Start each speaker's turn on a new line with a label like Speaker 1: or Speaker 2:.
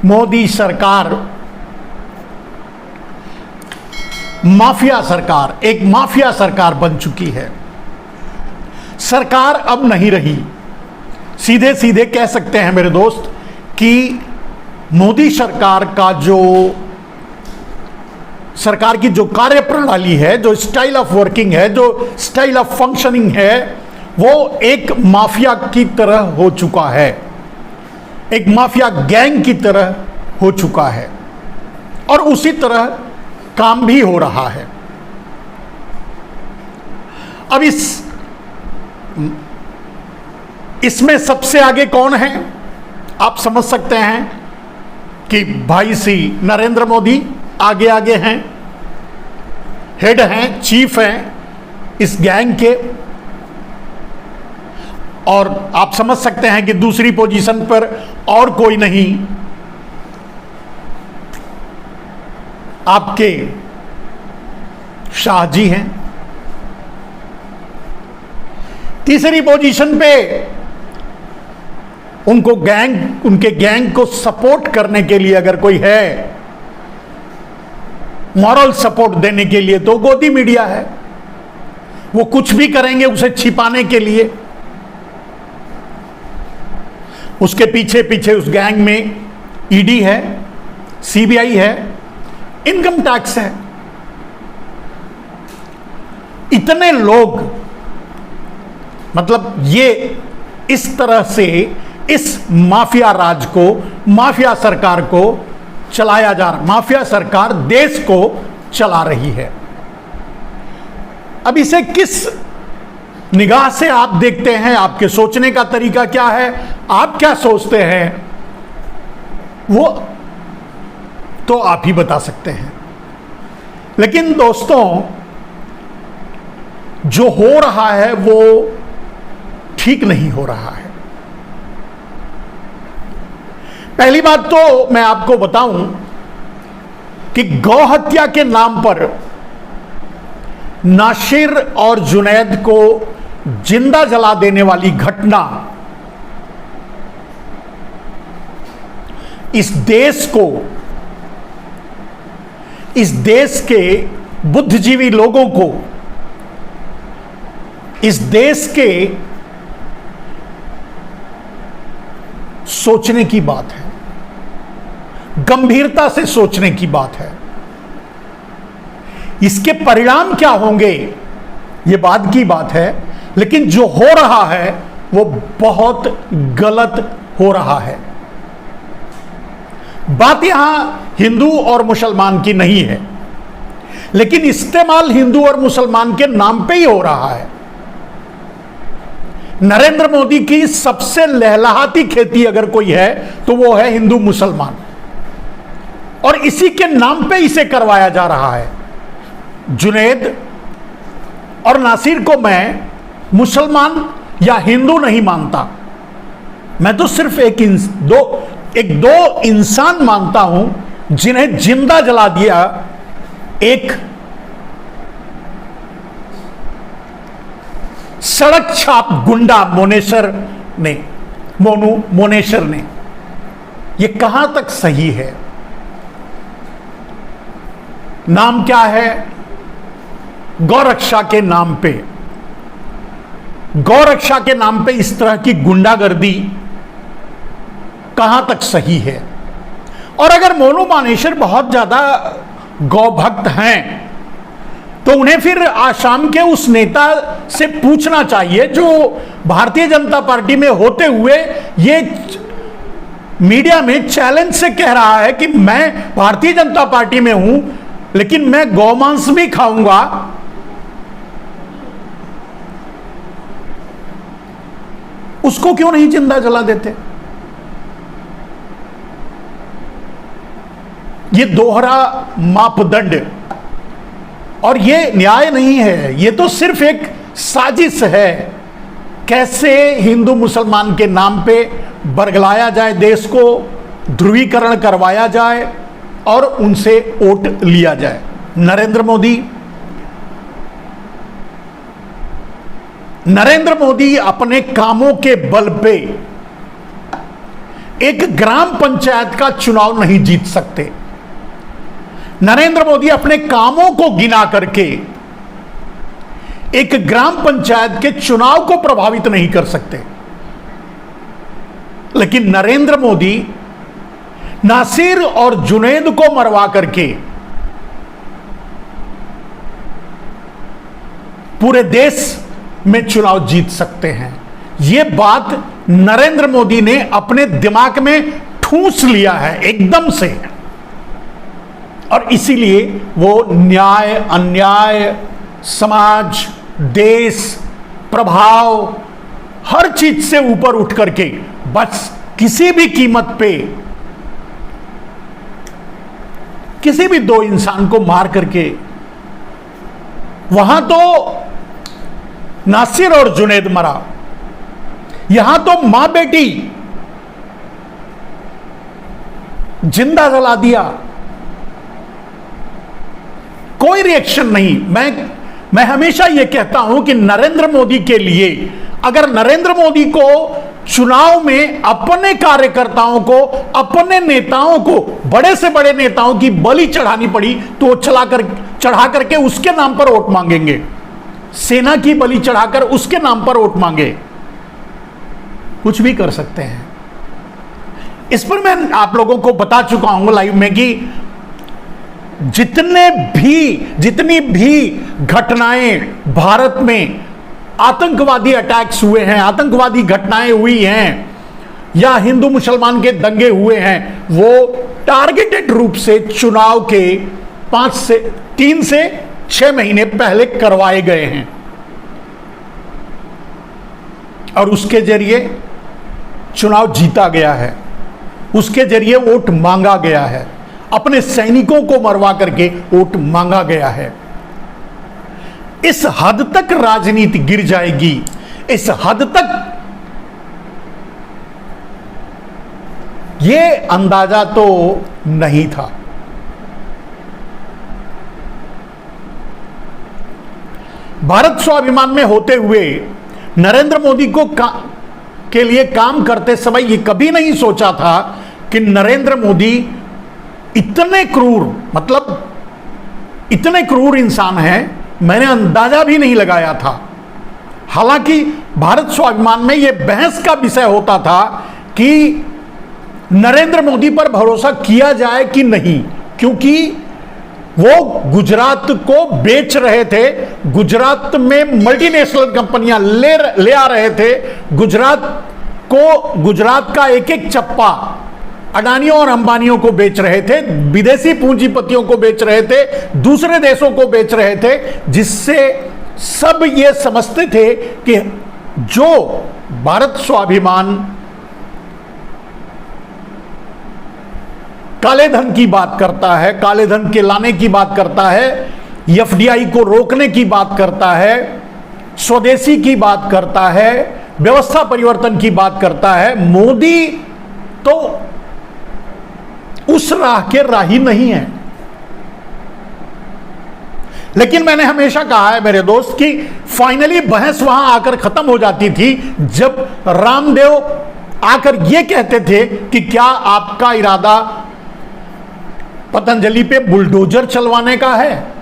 Speaker 1: मोदी सरकार माफिया सरकार, एक माफिया सरकार बन चुकी है। सरकार अब नहीं रही। सीधे सीधे कह सकते हैं मेरे दोस्त कि मोदी सरकार का सरकार की जो कार्य प्रणाली है, जो स्टाइल ऑफ वर्किंग है, जो स्टाइल ऑफ फंक्शनिंग है, वो एक माफिया की तरह हो चुका है, एक माफिया गैंग की तरह हो चुका है और उसी तरह काम भी हो रहा है। अब इसमें सबसे आगे कौन है? आप समझ सकते हैं कि भाई सी नरेंद्र मोदी आगे आगे हैं, हेड हैं, चीफ हैं इस गैंग के। और आप समझ सकते हैं कि दूसरी पोजीशन पर और कोई नहीं, आपके शाह जी हैं। तीसरी पोजीशन पे उनके गैंग को सपोर्ट करने के लिए अगर कोई है, मॉरल सपोर्ट देने के लिए, तो गोदी मीडिया है। वो कुछ भी करेंगे उसे छिपाने के लिए। उसके पीछे पीछे उस गैंग में ईडी है, सीबीआई है, इनकम टैक्स है। इतने लोग, मतलब ये इस तरह से इस माफिया राज को, माफिया सरकार को चलाया जा रहा, माफिया सरकार देश को चला रही है। अब इसे किस निगाह से आप देखते हैं? आपके सोचने का तरीका क्या है? आप क्या सोचते हैं वो तो आप ही बता सकते हैं। लेकिन दोस्तों, जो हो रहा है वो ठीक नहीं हो रहा है। पहली बात तो मैं आपको बताऊं कि गौ हत्या के नाम पर नासिर और जुनैद को जिंदा जला देने वाली घटना इस देश के बुद्धिजीवी लोगों को, इस देश के सोचने की बात है, गंभीरता से सोचने की बात है। इसके परिणाम क्या होंगे ये बाद की बात है, लेकिन जो हो रहा है वो बहुत गलत हो रहा है। बात यहां हिंदू और मुसलमान की नहीं है, लेकिन इस्तेमाल हिंदू और मुसलमान के नाम पे ही हो रहा है। नरेंद्र मोदी की सबसे लहलहाती खेती अगर कोई है तो वो है हिंदू मुसलमान, और इसी के नाम पे इसे करवाया जा रहा है। जुनैद और नासिर को मैं मुसलमान या हिंदू नहीं मानता, मैं तो सिर्फ दो इंसान मानता हूं जिन्हें जिंदा जला दिया एक सड़क छाप गुंडा मोनू मोनेश्वर ने। यह कहां तक सही है? नाम क्या है? गौरक्षा के नाम पे, गौरक्षा के नाम पे इस तरह की गुंडागर्दी कहां तक सही है? और अगर मोनू मोनेश्वर बहुत ज्यादा गौभक्त हैं तो उन्हें फिर आसाम के उस नेता से पूछना चाहिए जो भारतीय जनता पार्टी में होते हुए ये मीडिया में चैलेंज से कह रहा है कि मैं भारतीय जनता पार्टी में हूं लेकिन मैं गौमांस भी खाऊंगा। उसको क्यों नहीं जिंदा जला देते? ये दोहरा मापदंड और ये न्याय नहीं है, ये तो सिर्फ एक साजिश है। कैसे हिंदू मुसलमान के नाम पे बरगलाया जाए देश को, ध्रुवीकरण करवाया जाए और उनसे वोट लिया जाए। नरेंद्र मोदी अपने कामों के बल पे एक ग्राम पंचायत का चुनाव नहीं जीत सकते। नरेंद्र मोदी अपने कामों को गिना करके एक ग्राम पंचायत के चुनाव को प्रभावित नहीं कर सकते, लेकिन नरेंद्र मोदी नासिर और जुनैद को मरवा करके पूरे देश में चुनाव जीत सकते हैं। यह बात नरेंद्र मोदी ने अपने दिमाग में ठूंस लिया है एकदम से, और इसीलिए वो न्याय, अन्याय, समाज, देश, प्रभाव, हर चीज से ऊपर उठ करके बस किसी भी कीमत पे किसी भी दो इंसान को मार करके, वहां तो नासिर और जुनैद मरा, यहां तो मां बेटी जिंदा जला दिया, कोई रिएक्शन नहीं। मैं हमेशा यह कहता हूं कि नरेंद्र मोदी के लिए, अगर नरेंद्र मोदी को चुनाव में अपने कार्यकर्ताओं को, अपने नेताओं को, बड़े से बड़े नेताओं की बलि चढ़ानी पड़ी तो चढ़ा करके उसके नाम पर वोट मांगेंगे, सेना की बलि चढ़ाकर उसके नाम पर वोट मांगे, कुछ भी कर सकते हैं। इस पर मैं आप लोगों को बता चुका हूं लाइव में कि जितनी भी घटनाएं भारत में आतंकवादी अटैक्स हुए हैं, आतंकवादी घटनाएं हुई हैं, या हिंदू मुसलमान के दंगे हुए हैं, वो टारगेटेड रूप से चुनाव के 3 से 6 महीने पहले करवाए गए हैं, और उसके जरिए चुनाव जीता गया है, उसके जरिए वोट मांगा गया है, अपने सैनिकों को मरवा करके वोट मांगा गया है। इस हद तक राजनीति गिर जाएगी, इस हद तक यह अंदाजा तो नहीं था। भारत स्वाभिमान में होते हुए नरेंद्र मोदी के लिए काम करते समय यह कभी नहीं सोचा था कि नरेंद्र मोदी इतने क्रूर, मतलब इतने क्रूर इंसान हैं, मैंने अंदाजा भी नहीं लगाया था। हालांकि भारत स्वाभिमान में यह बहस का विषय होता था कि नरेंद्र मोदी पर भरोसा किया जाए कि नहीं, क्योंकि वो गुजरात को बेच रहे थे, गुजरात में मल्टीनेशनल कंपनियां ले आ रहे थे, गुजरात का एक एक चप्पा अडानियों और अंबानियों को बेच रहे थे, विदेशी पूंजीपतियों को बेच रहे थे, दूसरे देशों को बेच रहे थे, जिससे सब ये समझते थे कि जो भारत स्वाभिमान काले धन की बात करता है, काले धन के लाने की बात करता है, एफडीआई को रोकने की बात करता है, स्वदेशी की बात करता है, व्यवस्था परिवर्तन की बात करता है, मोदी तो उस राह के राही नहीं है। लेकिन मैंने हमेशा कहा है मेरे दोस्त कि फाइनली बहस वहां आकर खत्म हो जाती थी जब रामदेव आकर यह कहते थे कि क्या आपका इरादा पतंजलि पे बुलडोजर चलवाने का है।